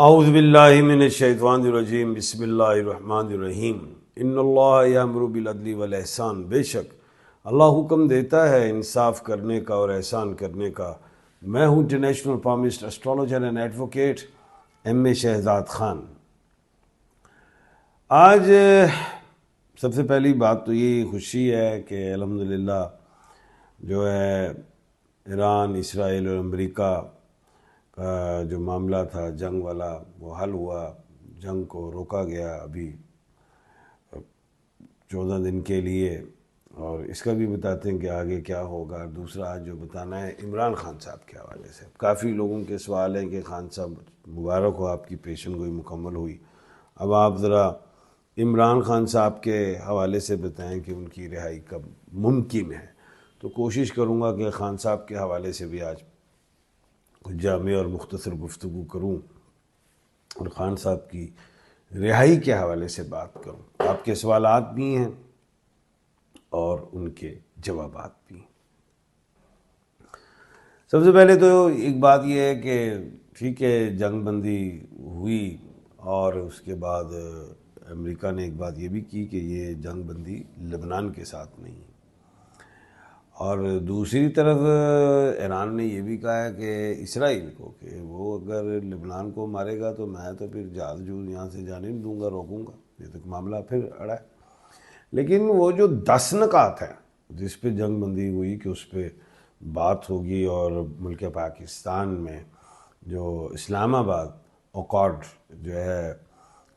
اعوذ باللہ من الشیطان الرجیم، بسم اللہ الرحمن الرحیم۔ ان اللہ یامر بالعدل والاحسان، بے شک اللہ حکم دیتا ہے انصاف کرنے کا اور احسان کرنے کا۔ میں ہوں international palmist astrologer and advocate M A Shahzad Khan. آج سب سے پہلی بات تو یہ خوشی ہے کہ الحمدللہ جو ہے ایران، اسرائیل اور امریکہ کا جو معاملہ تھا جنگ والا وہ حل ہوا، جنگ کو روکا گیا ابھی 14 دن کے لیے، اور اس کا بھی بتاتے ہیں کہ آگے کیا ہوگا۔ دوسرا آج جو بتانا ہے عمران خان صاحب کے حوالے سے، کافی لوگوں کے سوال ہیں کہ خان صاحب مبارک ہو، آپ کی پیشن گوئی مکمل ہوئی۔ اب آپ ذرا عمران خان صاحب کے حوالے سے بتائیں کہ ان کی رہائی کب ممکن ہے۔ تو کوشش کروں گا کہ خان صاحب کے حوالے سے بھی آج جامع اور مختصر گفتگو کروں اور خان صاحب کی رہائی کے حوالے سے بات کروں۔ آپ کے سوالات بھی ہیں اور ان کے جوابات بھی ہیں۔ سب سے پہلے تو ایک بات یہ ہے کہ ٹھیک ہے جنگ بندی ہوئی، اور اس کے بعد امریکہ نے ایک بات یہ بھی کی کہ یہ جنگ بندی لبنان کے ساتھ نہیں ہے، اور دوسری طرف ایران نے یہ بھی کہا ہے کہ اسرائیل کو کہ وہ اگر لبنان کو مارے گا تو میں تو پھر جہاز یہاں سے جانے نہیں دوں گا، روکوں گا۔ یہ تو معاملہ پھر اڑا ہے۔ لیکن وہ جو 10 نکات ہیں جس پہ جنگ بندی ہوئی کہ اس پہ بات ہوگی، اور ملک پاکستان میں جو اسلام آباد اکارڈ جو ہے،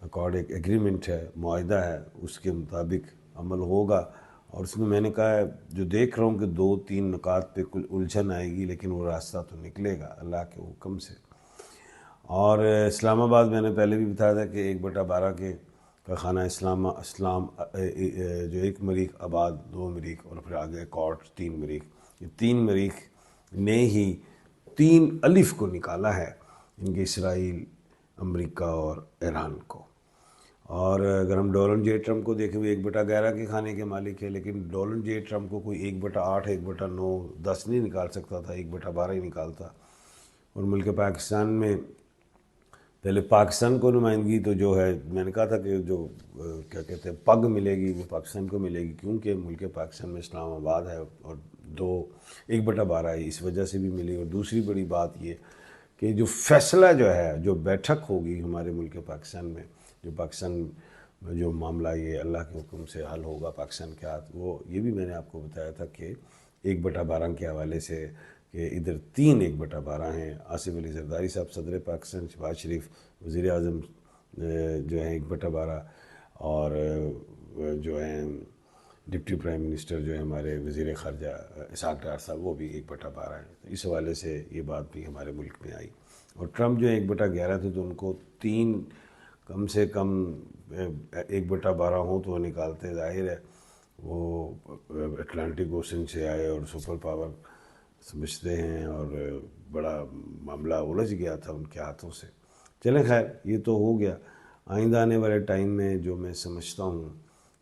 اکارڈ ایک ایگریمنٹ ہے، معاہدہ ہے، اس کے مطابق عمل ہوگا۔ اور اس میں نے کہا ہے جو دیکھ رہا ہوں کہ 2-3 نکات پہ کل الجھن آئے گی، لیکن وہ راستہ تو نکلے گا اللہ کے حکم سے۔ اور اسلام آباد میں نے پہلے بھی بتایا تھا کہ 1/12 کے کا خانہ اسلام جو 1 مریخ آباد، 2 مریخ، اور پھر آگے اکارڈ 3 مریخ۔ یہ 3 مریخ نے ہی 3 الف کو نکالا ہے ان کے اسرائیل، امریکہ اور ایران کو۔ اور اگر ہم ڈونلڈ جے ٹرمپ کو دیکھیں، وہ 1/11 کے کھانے کے مالک ہے، لیکن ڈونلڈ جے ٹرمپ کو کوئی 1/8، 1/9، 10 نہیں نکال سکتا تھا، 1/12 ہی نکالتا۔ اور ملک پاکستان میں پہلے پاکستان کو نمائندگی تو جو ہے میں نے کہا تھا کہ جو کیا کہتے ہیں پگ ملے گی وہ پاکستان کو ملے گی، کیونکہ ملک پاکستان میں اسلام آباد ہے، اور 1/12 اس وجہ سے بھی ملی۔ اور دوسری بڑی بات یہ کہ جو فیصلہ جو ہے، جو بیٹھک ہوگی ہمارے ملک پاکستان میں، جو پاکستان میں جو معاملہ یہ اللہ کے حکم سے حل ہوگا پاکستان کے ہاتھ، وہ یہ بھی میں نے آپ کو بتایا تھا کہ 1/12 کے حوالے سے کہ ادھر 3 1/12 ہیں۔ آصف علی زرداری صاحب صدر پاکستان، شہباز شریف وزیر اعظم جو ہیں 1/12، اور جو ہیں ڈپٹی پرائم منسٹر جو ہے ہمارے وزیر خارجہ اسحاق ڈار صاحب، وہ بھی 1/12 ہیں۔ اس حوالے سے یہ بات بھی ہمارے ملک میں آئی۔ اور ٹرمپ جو 1/11 تھے تو ان کو 3 کم سے کم 1/12 ہوں تو وہ نکالتے، ظاہر ہے وہ اٹلانٹک اوشن سے آئے اور سپر پاور سمجھتے ہیں، اور بڑا معاملہ الجھ گیا تھا ان کے ہاتھوں سے۔ چلیں خیر، یہ تو ہو گیا۔ آئندہ آنے والے ٹائم میں جو میں سمجھتا ہوں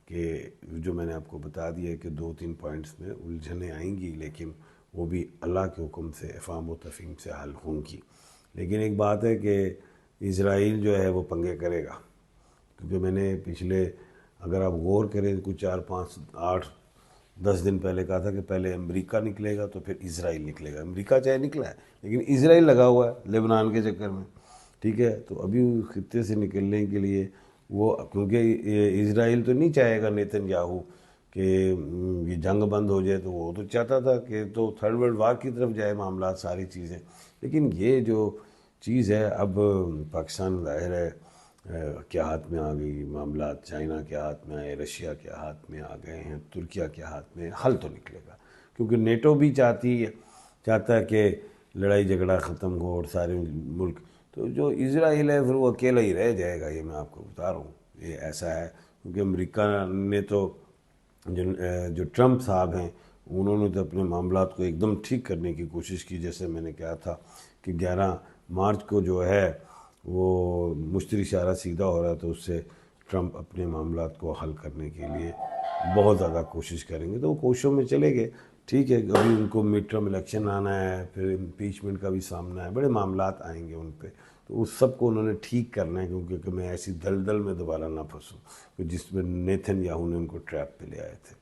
کہ جو میں نے آپ کو بتا دیا کہ 2-3 پوائنٹس میں الجھنیں آئیں گی، لیکن وہ بھی اللہ کے حکم سے افہام و تفہیم سے حل ہوں گی۔ لیکن ایک بات ہے کہ اسرائیل جو ہے وہ پنگے کرے گا، کیونکہ میں نے پچھلے اگر آپ غور کریں کچھ 4-5-8-10 دن پہلے کہا تھا کہ پہلے امریکہ نکلے گا تو پھر اسرائیل نکلے گا۔ امریکہ چاہے نکلا ہے لیکن اسرائیل لگا ہوا ہے لبنان کے چکر میں، ٹھیک ہے۔ تو ابھی خطے سے نکلنے کے لیے وہ، کیونکہ اسرائیل تو نہیں چاہے گا نیتن یاہو کہ یہ جنگ بند ہو جائے، تو وہ تو چاہتا تھا کہ تو 3rd ورلڈ وار کی طرف جائے معاملات ساری چیزیں۔ لیکن یہ جو چیز ہے اب پاکستان ظاہر ہے کے ہاتھ میں آ گئی، معاملات چائنا کے ہاتھ میں آئے، رشیا کے ہاتھ میں آ گئے ہیں، ترکیہ کے ہاتھ میں، حل تو نکلے گا، کیونکہ نیٹو بھی چاہتا ہے کہ لڑائی جھگڑا ختم ہو اور سارے ملک۔ تو جو اسرائیل ہے پھر وہ اکیلا ہی رہ جائے گا، یہ میں آپ کو بتا رہا ہوں، یہ ایسا ہے۔ کیونکہ امریکہ نے تو جو ٹرمپ صاحب ہیں انہوں نے تو اپنے معاملات کو ایک دم ٹھیک کرنے کی کوشش کی، جیسے میں نے کہا تھا کہ 11 مارچ کو جو ہے وہ مشتری اشارہ سیدھا ہو رہا، تو اس سے ٹرمپ اپنے معاملات کو حل کرنے کے لیے بہت زیادہ کوشش کریں گے، تو وہ کوششوں میں چلے گئے، ٹھیک ہے۔ ابھی ان کو مڈ ٹرم الیکشن آنا ہے، پھر امپیچمنٹ کا بھی سامنا ہے، بڑے معاملات آئیں گے ان پہ، تو اس سب کو انہوں نے ٹھیک کرنا ہے، کیونکہ کہ میں ایسی دلدل میں دوبارہ نہ پھنسوں کہ جس میں نیتن یاہو نے ان کو ٹریپ پہ لے آئے تھے۔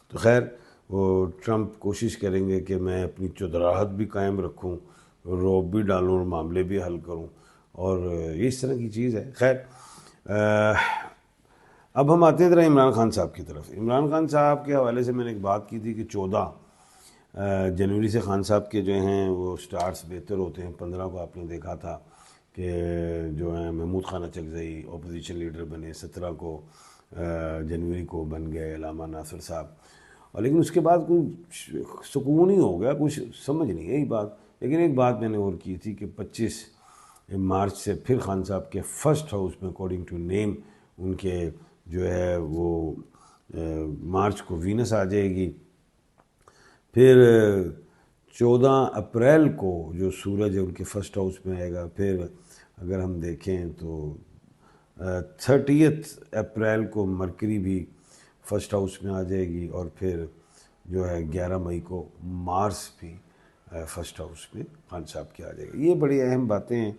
تو خیر وہ ٹرمپ کوشش کریں گے کہ میں اپنی چودراہٹ بھی قائم رکھوں، روب بھی ڈالوں اور معاملے بھی حل کروں، اور یہ اس طرح کی چیز ہے۔ خیر اب ہم آتے ہیں ذرا عمران خان صاحب کی طرف۔ عمران خان صاحب کے حوالے سے میں نے ایک بات کی تھی کہ 14 جنوری سے خان صاحب کے جو ہیں وہ سٹارٹس بہتر ہوتے ہیں۔ 15 کو آپ نے دیکھا تھا کہ جو ہیں محمود خان اچکزئی اپوزیشن لیڈر بنے، 17 کو جنوری کو بن گئے علامہ ناصر صاحب، اور لیکن اس کے بعد کوئی سکون ہی ہو گیا، کچھ سمجھ نہیں یہی بات۔ لیکن ایک بات میں نے اور کی تھی کہ 25 مارچ سے پھر خان صاحب کے فرسٹ ہاؤس میں اکارڈنگ ٹو نیم ان کے جو ہے وہ مارچ کو وینس آ جائے گی۔ پھر 14 اپریل کو جو سورج ہے ان کے فرسٹ ہاؤس میں آئے گا۔ پھر اگر ہم دیکھیں تو 30 اپریل کو مرکری بھی فرسٹ ہاؤس میں آ جائے گی، اور پھر جو ہے 11 مئی کو مارس بھی فرسٹ ہاؤس میں خان صاحب کے آ جائے گا۔ یہ بڑی اہم باتیں ہیں۔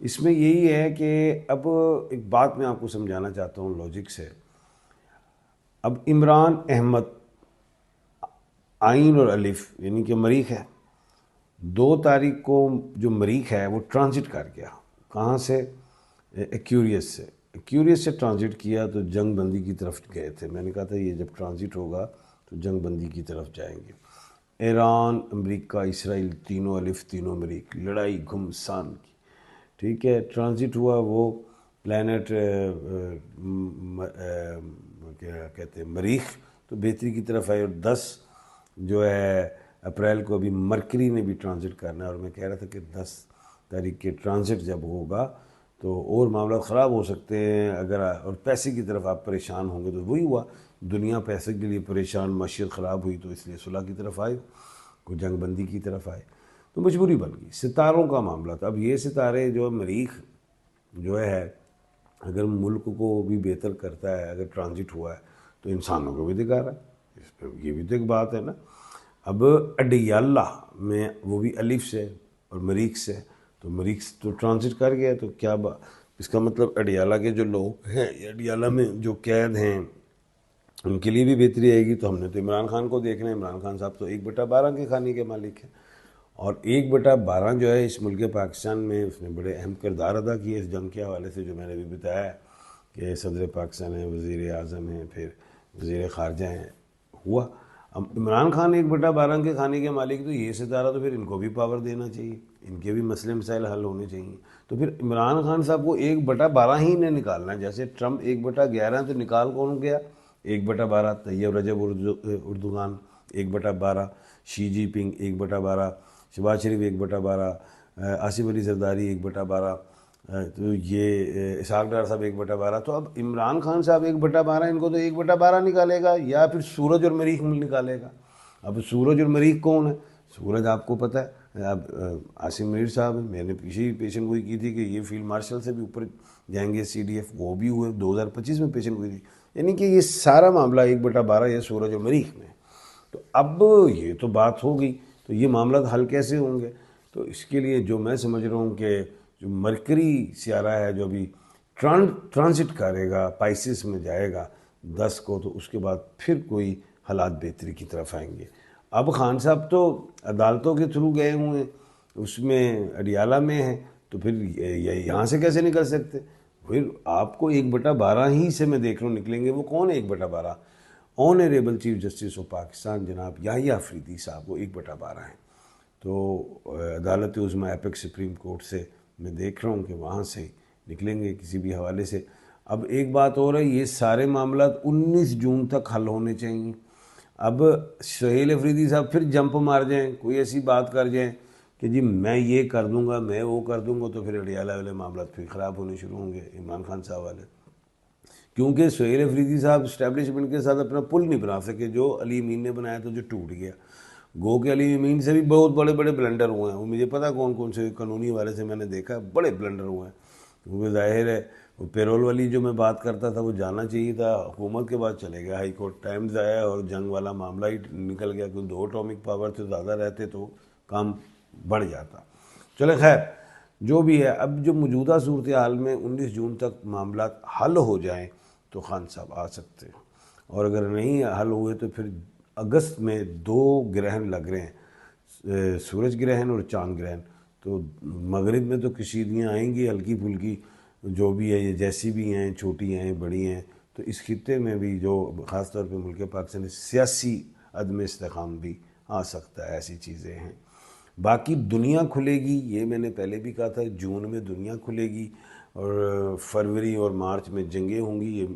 اس میں یہی ہے کہ اب ایک بات میں آپ کو سمجھانا چاہتا ہوں لاجک سے۔ اب عمران احمد عین اور الف یعنی کہ مریخ ہے، 2 تاریخ کو جو مریخ ہے وہ ٹرانزٹ کر گیا، کہاں سے؟ ایکیوریس سے۔ ایکیوریس سے ٹرانزٹ کیا تو جنگ بندی کی طرف گئے تھے۔ میں نے کہا تھا یہ جب ٹرانزٹ ہوگا تو جنگ بندی کی طرف جائیں گے۔ ایران، امریکہ، اسرائیل، تینوں الف تینوں مریخ، لڑائی گھمسان کی، ٹھیک ہے۔ ٹرانزٹ ہوا وہ پلانٹ کیا کہتے ہیں مریخ، تو بہتری کی طرف آئے، اور 10 جو ہے اپریل کو ابھی مرکری نے بھی ٹرانزٹ کرنا ہے، اور میں کہہ رہا تھا کہ 10 تاریخ کے ٹرانزٹ جب ہوگا تو اور معاملات خراب ہو سکتے ہیں، اگر اور پیسے کی طرف آپ پریشان ہوں گے تو وہی ہوا، دنیا پیسے کے لیے پریشان، معیشت خراب ہوئی تو اس لیے صلح کی طرف آئے، کوئی جنگ بندی کی طرف آئے، تو مجبوری بن گئی۔ ستاروں کا معاملہ تھا۔ اب یہ ستارے جو مریخ جو ہے اگر ملک کو بھی بہتر کرتا ہے، اگر ٹرانزٹ ہوا ہے تو انسانوں کو بھی دکھا رہا ہے، اس پہ یہ بھی تو ایک بات ہے نا۔ اب اڈیالہ میں وہ بھی الف سے اور مریخ سے، تو مریخ تو ٹرانزٹ کر گیا، تو کیا اس کا مطلب اڈیالہ کے جو لوگ ہیں، اڈیالہ میں جو قید ہیں ان کے لیے بھی بہتری آئے گی۔ تو ہم نے تو عمران خان کو دیکھنا ہے، عمران خان صاحب تو 1/12 کے کھانے کے مالک ہیں، اور 1/12 جو ہے اس ملک پاکستان میں اس نے بڑے اہم کردار ادا کیے اس جنگ کے حوالے سے، جو میں نے بھی بتایا ہے کہ صدر پاکستان ہیں، وزیر اعظم ہیں، پھر وزیر خارجہ ہیں، ہوا۔ اب عمران خان 1/12 کے کھانے کے مالک، تو یہ ستارہ تو پھر ان کو بھی پاور دینا چاہیے، ان کے بھی مسئلے مسائل حل ہونے چاہیے۔ تو پھر عمران خان صاحب کو 1/12 ہی نے نکالنا ہے، جیسے ٹرمپ 1/11 تو نکال کون گیا؟ 1/12 طیب رجب اردوغان 1/12، شی جی پنگ 1/12، شہباز شریف 1/12، آصف علی زرداری 1/12، تو یہ اسحاق ڈار صاحب 1/12۔ تو اب عمران خان صاحب 1/12، ان کو تو 1/12 نکالے گا، یا پھر سورج اور مریخ نکالے گا۔ اب سورج اور مریخ کون ہے؟ سورج آپ کو پتہ ہے، اب عاصم منیر صاحب ہیں، میں نے پیشن گوئی کی تھی کہ یہ فیلڈ مارشل سے بھی اوپر جائیں گے CDF، وہ بھی ہوئے 2025 میں پیشن گوئی تھی، یعنی کہ یہ سارا معاملہ 1/12 یہ سورج اور مریخ میں۔ تو اب یہ تو بات ہو گئی، تو یہ معاملات حل کیسے ہوں گے؟ تو اس کے لیے جو میں سمجھ رہا ہوں کہ جو مرکری سیارہ ہے جو ابھی ٹرانزٹ کرے گا، پائسس میں جائے گا 10 کو، تو اس کے بعد پھر کوئی حالات بہتری کی طرف آئیں گے۔ اب خان صاحب تو عدالتوں کے تھرو گئے ہوئے ہیں، اس میں اڈیالہ میں ہیں، تو پھر یہاں سے کیسے نکل سکتے؟ پھر آپ کو 1/12 ہی سے میں دیکھ رہا ہوں نکلیں گے۔ وہ کون ہے 1/12؟ Honourable chief justice of Pakistan جناب یحییٰ افریدی صاحب، وہ 1/12 ہیں۔ تو عدالت عظمیٰ ایپیکس سپریم کورٹ سے میں دیکھ رہا ہوں کہ وہاں سے نکلیں گے کسی بھی حوالے سے۔ اب ایک بات اور ہے، یہ سارے معاملات 19 جون تک حل ہونے چاہیے۔ اب سہیل افریدی صاحب پھر جمپ مار جائیں، کوئی ایسی بات کر جائیں کہ جی میں یہ کر دوں گا، میں وہ کر دوں گا، تو پھر اڈیالہ والے معاملات پھر خراب ہونے شروع ہوں گے عمران خان صاحب والے، کیونکہ سہیل افریدی صاحب اسٹیبلشمنٹ کے ساتھ اپنا پل نہیں بنا سکے، جو علی امین نے بنایا تو جو ٹوٹ گیا۔ گو کہ علی امین سے بھی بہت بڑے بڑے بلنڈر ہوئے ہیں، وہ مجھے پتہ کون کون سے قانونی والے سے میں نے دیکھا بڑے بلنڈر ہوئے ہیں، کیونکہ ظاہر ہے وہ پیرول والی جو میں بات کرتا تھا وہ جانا چاہیے تھا، حکومت کے بعد چلے گیا ہائی کورٹ، ٹائم ضائع، اور جنگ والا معاملہ ہی نکل گیا، کیونکہ 2 اٹامک پاور سے زیادہ رہتے تو کام بڑھ جاتا۔ چلے خیر، جو بھی ہے، اب جو موجودہ صورتحال میں 19 جون تک معاملات حل ہو جائیں تو خان صاحب آ سکتے ہیں، اور اگر نہیں حل ہوئے تو پھر اگست میں 2 گرہن لگ رہے ہیں، سورج گرہن اور چاند گرہن، تو مغرب میں تو کشیدگیاں آئیں گی ہلکی پھلکی، جو بھی ہے یہ جیسی بھی ہیں، چھوٹی ہیں بڑی ہیں، تو اس خطے میں بھی جو خاص طور پہ ملک پاکستان سیاسی عدم استحکام بھی آ سکتا ہے، ایسی چیزیں ہیں۔ باقی دنیا کھلے گی، یہ میں نے پہلے بھی کہا تھا، جون میں دنیا کھلے گی اور فروری اور مارچ میں جنگیں ہوں گی۔ یہ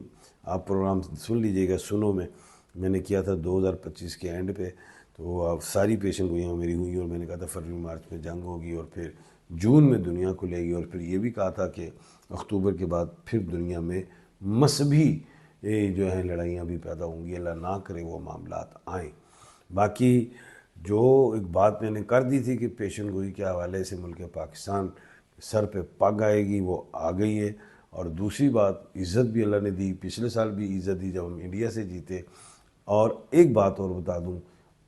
آپ پروگرام سن لیجئے گا، سنو میں نے کیا تھا 2025 کے اینڈ پہ، تو اب ساری پیشن گوئیاں میری ہوئی اور میں نے کہا تھا فروری مارچ میں جنگ ہوگی اور پھر جون میں دنیا کھلے گی، اور پھر یہ بھی کہا تھا کہ اکتوبر کے بعد پھر دنیا میں مذہبی جو ہیں لڑائیاں بھی پیدا ہوں گی، اللہ نہ کرے وہ معاملات آئیں۔ باقی جو ایک بات میں نے کر دی تھی کہ پیشن گوئی کے حوالے سے ملک پاکستان سر پہ پگ آئے گی، وہ آ گئی ہے، اور دوسری بات عزت بھی اللہ نے دی، پچھلے سال بھی عزت دی جب ہم انڈیا سے جیتے، اور ایک بات اور بتا دوں،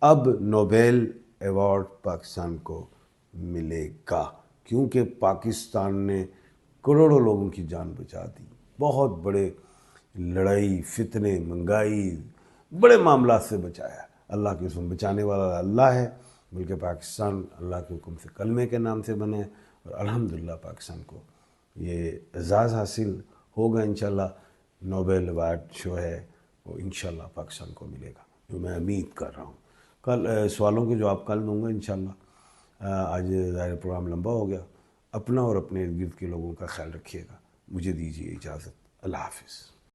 اب نوبیل ایوارڈ پاکستان کو ملے گا، کیونکہ پاکستان نے کروڑوں لوگوں کی جان بچا دی، بہت بڑے لڑائی، فتنے، مہنگائی، بڑے معاملات سے بچایا۔ اللہ کے حکم بچانے والا اللہ ہے، ملک پاکستان اللہ کے حکم سے کلمے کے نام سے بنے، اور الحمدللہ پاکستان کو یہ اعزاز حاصل ہوگا انشاءاللہ۔ نوبل ایوارڈ جو ہے وہ انشاءاللہ پاکستان کو ملے گا، جو میں امید کر رہا ہوں۔ کل سوالوں کے جواب کل دوں گا انشاءاللہ۔ آج ظاہر پروگرام لمبا ہو گیا۔ اپنا اور اپنے ارد گرد کے لوگوں کا خیال رکھیے گا۔ مجھے دیجیے اجازت، اللہ حافظ۔